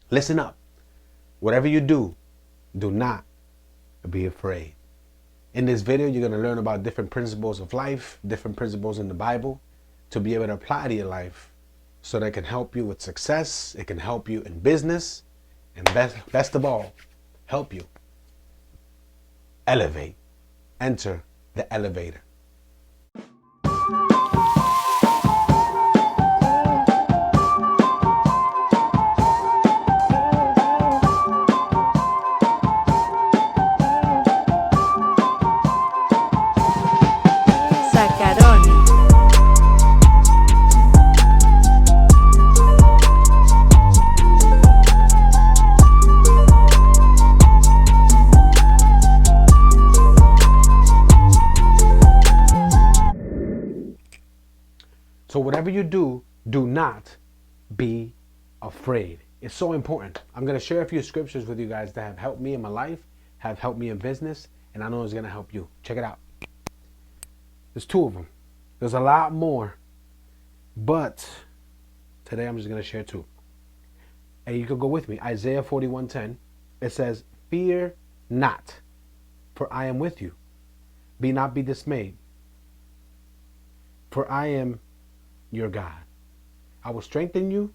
Listen up. Whatever you do, do not be afraid. In this video, you're going to learn about different principles of life, different principles in the Bible to be able to apply to your life so that it can help you with success, it can help you in business, and best of all, help you elevate. Enter the elevator. Zaccaroni. So whatever you do, do not be afraid. It's so important. I'm going to share a few scriptures with you guys that have helped me in my life, have helped me in business, and I know it's going to help you. Check it out. There's two of them. There's a lot more, but today I'm just going to share two. And you can go with me. Isaiah 41:10. It says, "Fear not, for I am with you. Be not be dismayed, for I am your God. I will strengthen you.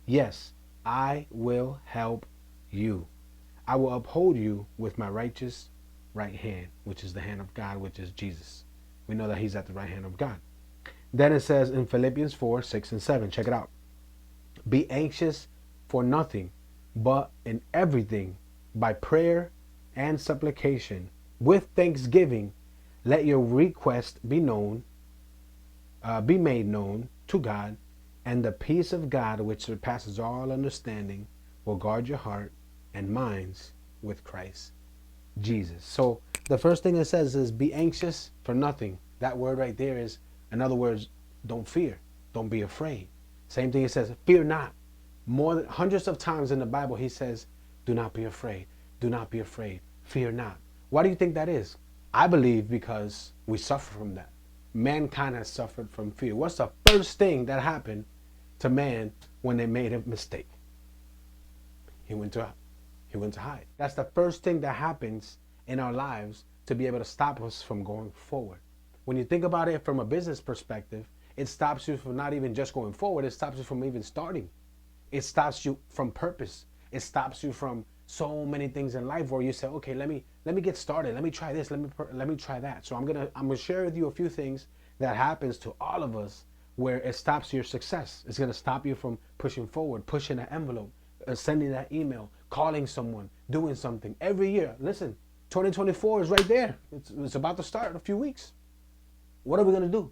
Yes, I will help you. I will uphold you with my righteous right hand," which is the hand of God, which is Jesus. We know that he's at the right hand of God. Then it says in Philippians 4:6-7, check it out. "Be anxious for nothing, but in everything, by prayer and supplication, with thanksgiving, let your request be made known to God, and the peace of God, which surpasses all understanding, will guard your heart and minds with Christ Jesus." So the first thing it says is be anxious for nothing. That word right there is, in other words, don't fear. Don't be afraid. Same thing it says, fear not. More than hundreds of times in the Bible, he says, do not be afraid. Do not be afraid. Fear not. Why do you think that is? I believe because we suffer from that. Mankind has suffered from fear. What's the first thing that happened to man when they made a mistake? He went to hide. That's the first thing that happens in our lives to be able to stop us from going forward. When you think about it from a business perspective, it stops you from not even just going forward, it stops you from even starting. It stops you from purpose. It stops you from so many things in life where you say, okay, let me get started. Let me try this. Let me try that. So I'm gonna share with you a few things that happens to all of us where it stops your success. It's gonna stop you from pushing forward, pushing an envelope, sending that email, calling someone, doing something every year. Listen, 2024 is right there. It's about to start in a few weeks. What are we gonna do?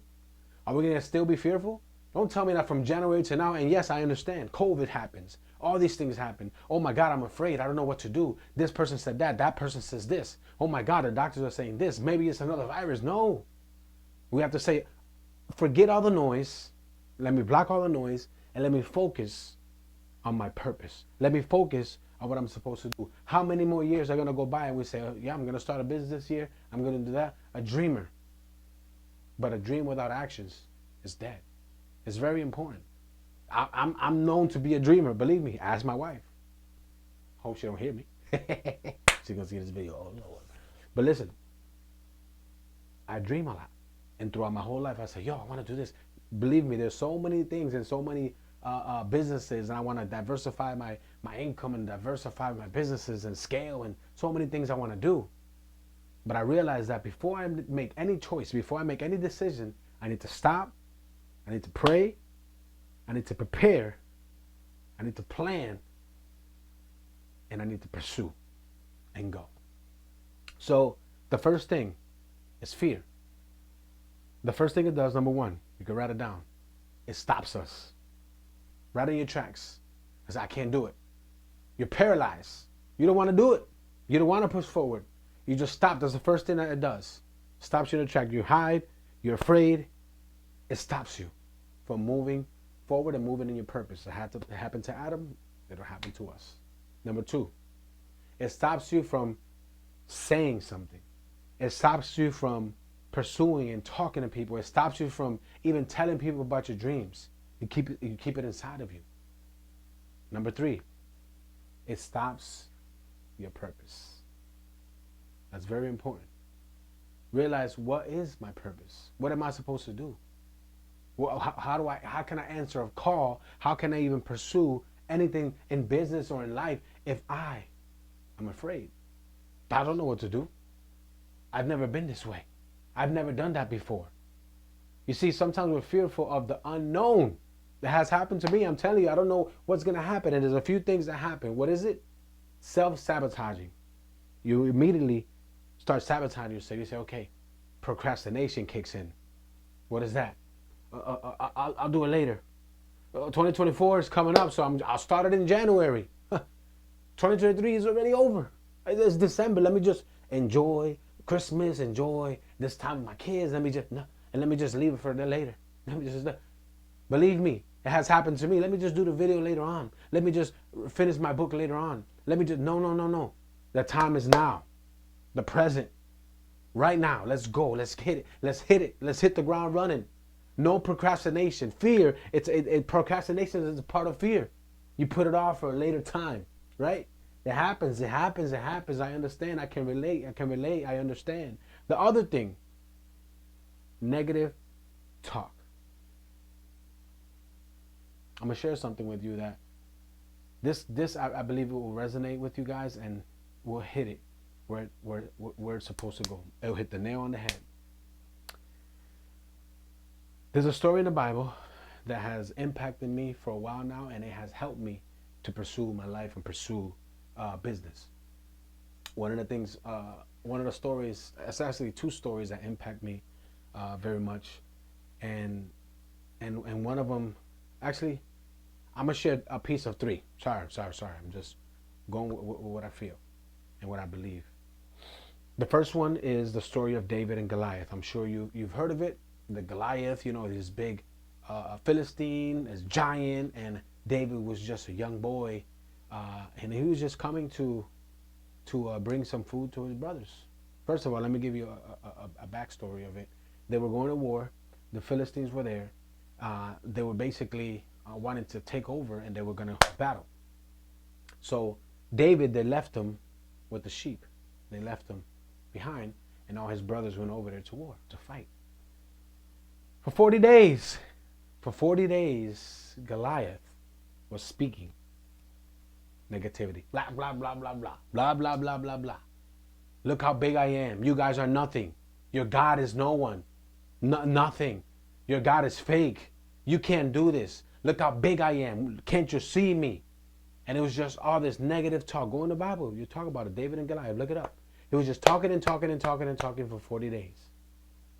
Are we gonna still be fearful? Don't tell me that from January to now, and yes, I understand, COVID happens. All these things happen. Oh my God, I'm afraid. I don't know what to do. This person said that. That person says this. Oh my God, the doctors are saying this. Maybe it's another virus. No. We have to say, forget all the noise. Let me block all the noise and let me focus on my purpose. Let me focus on what I'm supposed to do. How many more years are going to go by and we say, oh, yeah, I'm going to start a business this year. I'm going to do that. A dreamer. But a dream without actions is dead. It's very important. I'm known to be a dreamer. Believe me. Ask my wife. Hope she don't hear me. She's gonna see this video. Oh Lord. But listen, I dream a lot, and throughout my whole life, I say, "Yo, I want to do this." Believe me, there's so many things and so many businesses, and I want to diversify my income and diversify my businesses and scale, and so many things I want to do. But I realize that before I make any choice, before I make any decision, I need to stop. I need to pray. I need to prepare, I need to plan, and I need to pursue and go. So the first thing is fear. The first thing it does, number one, you can write it down. It stops us. Right in your tracks. Because I can't do it. You're paralyzed. You don't want to do it. You don't want to push forward. You just stop. That's the first thing that it does. Stops you in the track. You hide. You're afraid. It stops you from moving forward and moving in your purpose. It happened to Adam. It'll happen to us. Number two, it stops you from saying something. It stops you from pursuing and talking to people. It stops you from even telling people about your dreams. You keep it inside of you. Number three, it stops your purpose. That's very important. Realize, what is my purpose? What am I supposed to do? Well, how can I answer a call? How can I even pursue anything in business or in life if I'm afraid? I don't know what to do. I've never been this way. I've never done that before. You see, sometimes we're fearful of the unknown. That has happened to me. I'm telling you, I don't know what's going to happen. And there's a few things that happen. What is it? Self-sabotaging. You immediately start sabotaging yourself. You say, okay, procrastination kicks in. What is that? I'll do it later. 2024 is coming up, so I'll start it in January. 2023 is already over. It's December. Let me just enjoy Christmas, enjoy this time with my kids. Let me just leave it for later. Believe me, it has happened to me. Let me just do the video later on. Let me just finish my book later on. No. The time is now. The present. Right now. Let's go. Let's hit it. Let's hit it. Let's hit the ground running. No procrastination. Fear. Procrastination is a part of fear. You put it off for a later time, right? It happens. I understand. I can relate. I understand. The other thing, negative talk. I'm going to share something with you that this I believe it will resonate with you guys, and we'll hit it where it's supposed to go. It'll hit the nail on the head. There's a story in the Bible that has impacted me for a while now, and it has helped me to pursue my life and pursue business. One of the stories, it's actually two stories that impact me very much, and one of them, actually, I'm gonna share a piece of three. Sorry. I'm just going with what I feel and what I believe. The first one is the story of David and Goliath. I'm sure you've heard of it. The Goliath, this big Philistine, this giant, and David was just a young boy, and he was just coming to bring some food to his brothers. First of all, let me give you a backstory of it. They were going to war. The Philistines were there. They were basically wanting to take over, and they were going to battle. So David, they left him with the sheep. They left him behind, and all his brothers went over there to war, to fight. For 40 days, Goliath was speaking negativity. Blah, blah, blah, blah, blah. Blah, blah, blah, blah, blah. Look how big I am. You guys are nothing. Your God is no one. Nothing. Your God is fake. You can't do this. Look how big I am. Can't you see me? And it was just all this negative talk. Go in the Bible. You talk about it. David and Goliath. Look it up. He was just talking for 40 days.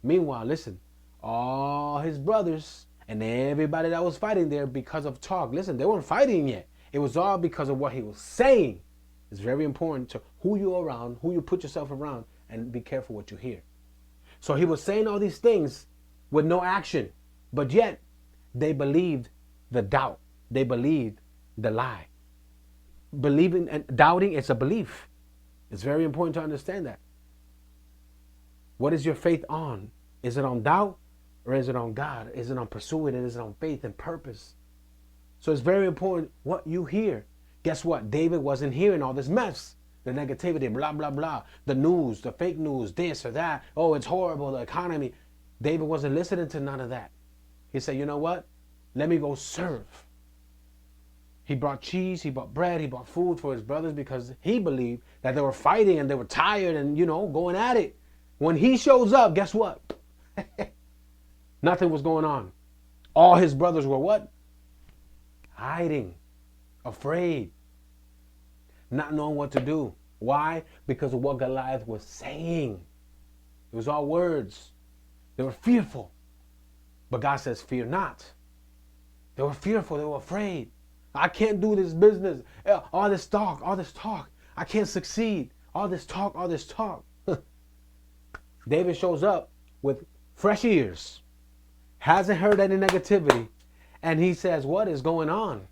Meanwhile, listen, all his brothers and everybody that was fighting there because of talk. Listen, they weren't fighting yet. It was all because of what he was saying. It's very important to who you're around, who you put yourself around, and be careful what you hear. So he was saying all these things with no action, but yet they believed the doubt. They believed the lie. Believing and doubting, it's a belief. It's very important to understand that. What is your faith on? Is it on doubt, or is it on God? Is it on pursuing it? Is it on faith and purpose? So it's very important what you hear. Guess what? David wasn't hearing all this mess. The negativity, blah, blah, blah. The news, the fake news, this or that. Oh, it's horrible, the economy. David wasn't listening to none of that. He said, you know what? Let me go serve. He brought cheese, he brought bread, he brought food for his brothers because he believed that they were fighting and they were tired and, going at it. When he shows up, guess what? Nothing was going on. All his brothers were what? Hiding, afraid, not knowing what to do. Why? Because of what Goliath was saying. It was all words. They were fearful. But God says, fear not. They were fearful. They were afraid. I can't do this business. All this talk. I can't succeed. All this talk. David shows up with fresh ears. Hasn't heard any negativity. And he says, what is going on?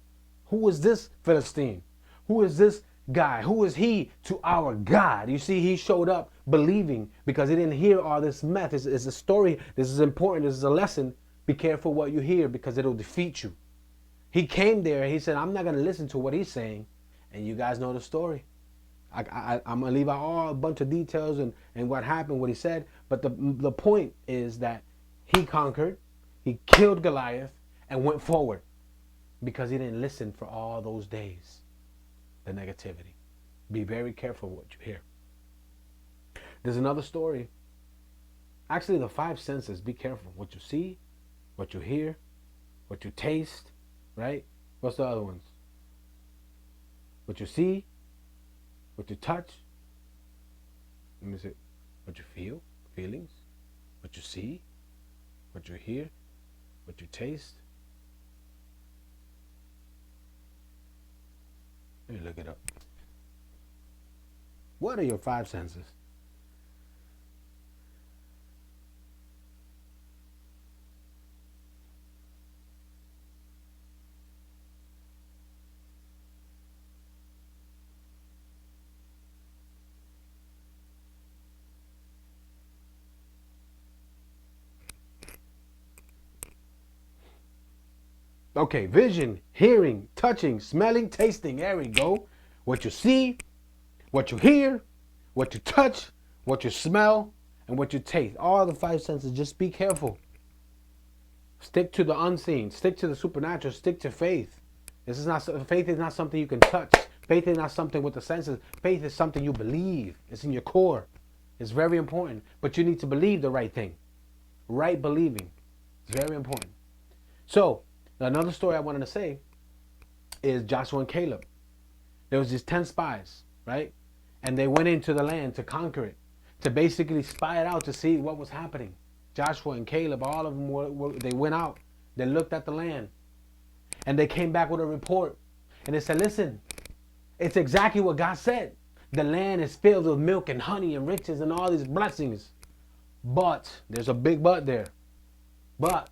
Who is this Philistine? Who is this guy? Who is he to our God? You see, he showed up believing because he didn't hear all this mess. It's a story. This is important. This is a lesson. Be careful what you hear because it'll defeat you. He came there. He said, I'm not going to listen to what he's saying. And you guys know the story. I'm going to leave out all a bunch of details and what happened, what he said. But the point is that he conquered, he killed Goliath, and went forward because he didn't listen for all those days. The negativity. Be very careful what you hear. There's another story. Actually, the five senses, be careful. What you see, what you hear, what you taste, right? What's the other ones? What you see, what you touch. Let me see. What you feel, feelings. What you see, what you hear, what you taste. Let me look it up. What are your five senses? Okay, vision, hearing, touching, smelling, tasting. There we go. What you see, what you hear, what you touch, what you smell, and what you taste. All the five senses. Just be careful. Stick to the unseen. Stick to the supernatural. Stick to faith. Faith is not something you can touch. Faith is not something with the senses. Faith is something you believe. It's in your core. It's very important. But you need to believe the right thing. Right believing. It's very important. So, another story I wanted to say is Joshua and Caleb. There was these 10 spies, right? And they went into the land to conquer it, to basically spy it out to see what was happening. Joshua and Caleb, all of them, they went out. They looked at the land. And they came back with a report. And they said, listen, it's exactly what God said. The land is filled with milk and honey and riches and all these blessings. But, there's a big but there. But,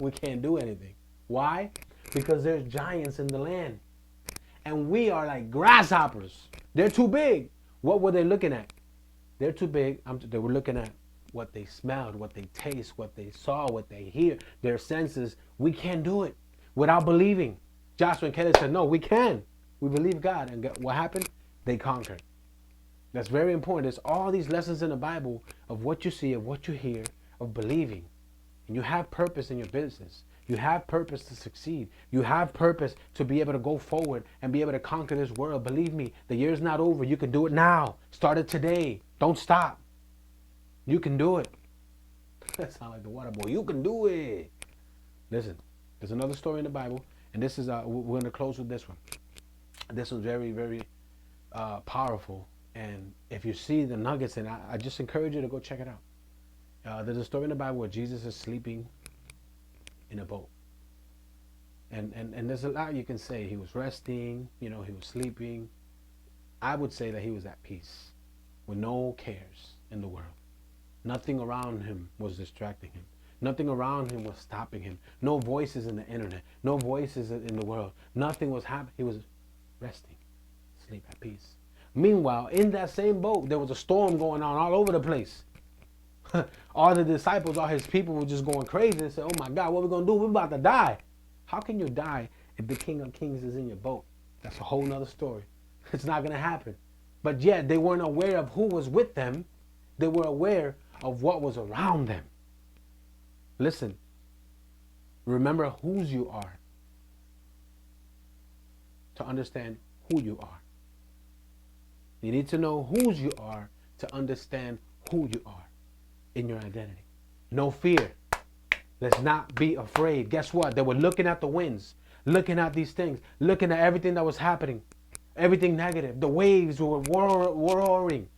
we can't do anything. Why? Because there's giants in the land. And we are like grasshoppers. They're too big. What were they looking at? They're too big. They were looking at what they smelled, what they taste, what they saw, what they hear, their senses. We can't do it without believing. Joshua and Caleb said, no, we can. We believe God. And what happened? They conquered. That's very important. There's all these lessons in the Bible of what you see, of what you hear, of believing. And you have purpose in your business. You have purpose to succeed. You have purpose to be able to go forward and be able to conquer this world. Believe me, the year's not over. You can do it now. Start it today. Don't stop. You can do it. That sounds like the water boy. You can do it. Listen, there's another story in the Bible, and this is we're going to close with this one. This one's very, very powerful. And if you see the nuggets, and I just encourage you to go check it out. There's a story in the Bible where Jesus is sleeping in a boat. And there's a lot you can say. He was resting, he was sleeping. I would say that he was at peace with no cares in the world. Nothing around him was distracting him. Nothing around him was stopping him. No voices in the internet. No voices in the world. Nothing was happening. He was resting, sleep at peace. Meanwhile, in that same boat, there was a storm going on all over the place. All the disciples, all his people were just going crazy and said, oh my God, what are we going to do? We're about to die. How can you die if the King of Kings is in your boat? That's a whole nother story. It's not going to happen. But yet they weren't aware of who was with them. They were aware of what was around them. Listen, remember whose you are to understand who you are. You need to know whose you are to understand who you are in your identity. No fear. Let's not be afraid. Guess what? They were looking at the winds, looking at these things, looking at everything that was happening, everything negative. The waves were roaring.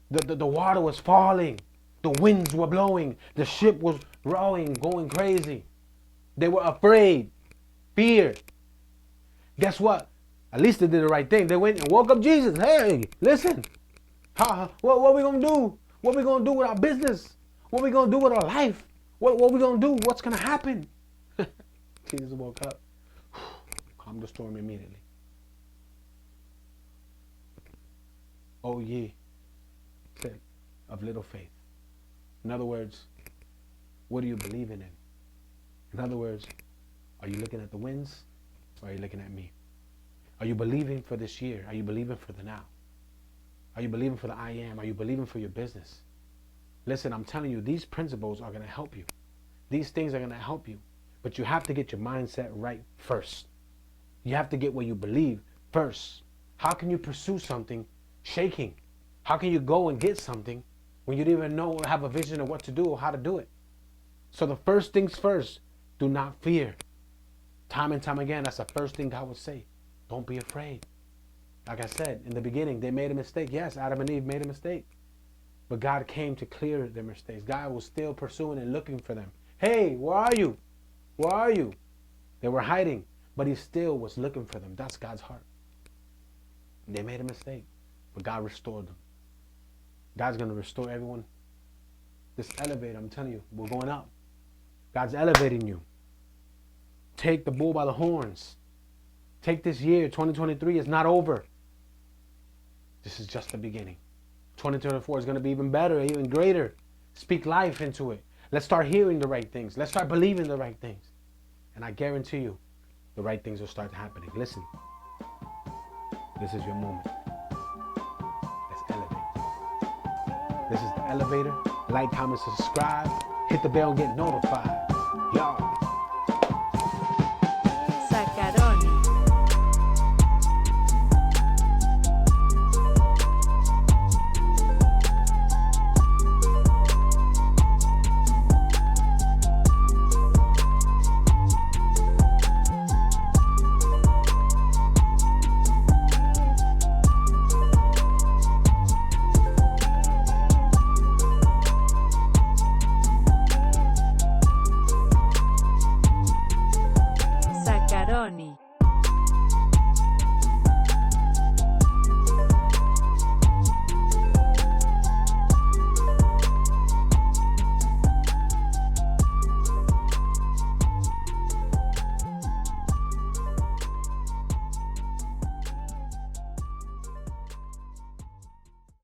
The water was falling. The winds were blowing. The ship was rowing, going crazy. They were afraid, feared. Guess what? At least they did the right thing. They went and woke up Jesus. Hey, listen. What are we going to do? What are we going to do with our business? What are we going to do with our life? What are we going to do? What's going to happen? Jesus woke up. Calmed the storm immediately. Oh, ye said, of little faith. In other words, what are you believing in? In other words, are you looking at the winds or are you looking at me? Are you believing for this year? Are you believing for the now? Are you believing for the I am? Are you believing for your business? Listen, I'm telling you, these principles are going to help you. These things are going to help you. But you have to get your mindset right first. You have to get where you believe first. How can you pursue something shaking? How can you go and get something when you don't even know or have a vision of what to do or how to do it? So the first things first, do not fear. Time and time again, that's the first thing God would say. Don't be afraid. Like I said, in the beginning, they made a mistake. Yes, Adam and Eve made a mistake. But God came to clear their mistakes. God was still pursuing and looking for them. Hey, where are you? Where are you? They were hiding, but he still was looking for them. That's God's heart. They made a mistake, but God restored them. God's going to restore everyone. This elevator, I'm telling you, we're going up. God's elevating you. Take the bull by the horns. Take this year, 2023 is not over. This is just the beginning. 2024 is going to be even better, even greater. Speak life into it. Let's start hearing the right things. Let's start believing the right things. And I guarantee you, the right things will start happening. Listen, this is your moment. Let's elevate. This is the elevator. Like, comment, subscribe. Hit the bell and get notified. Y'all.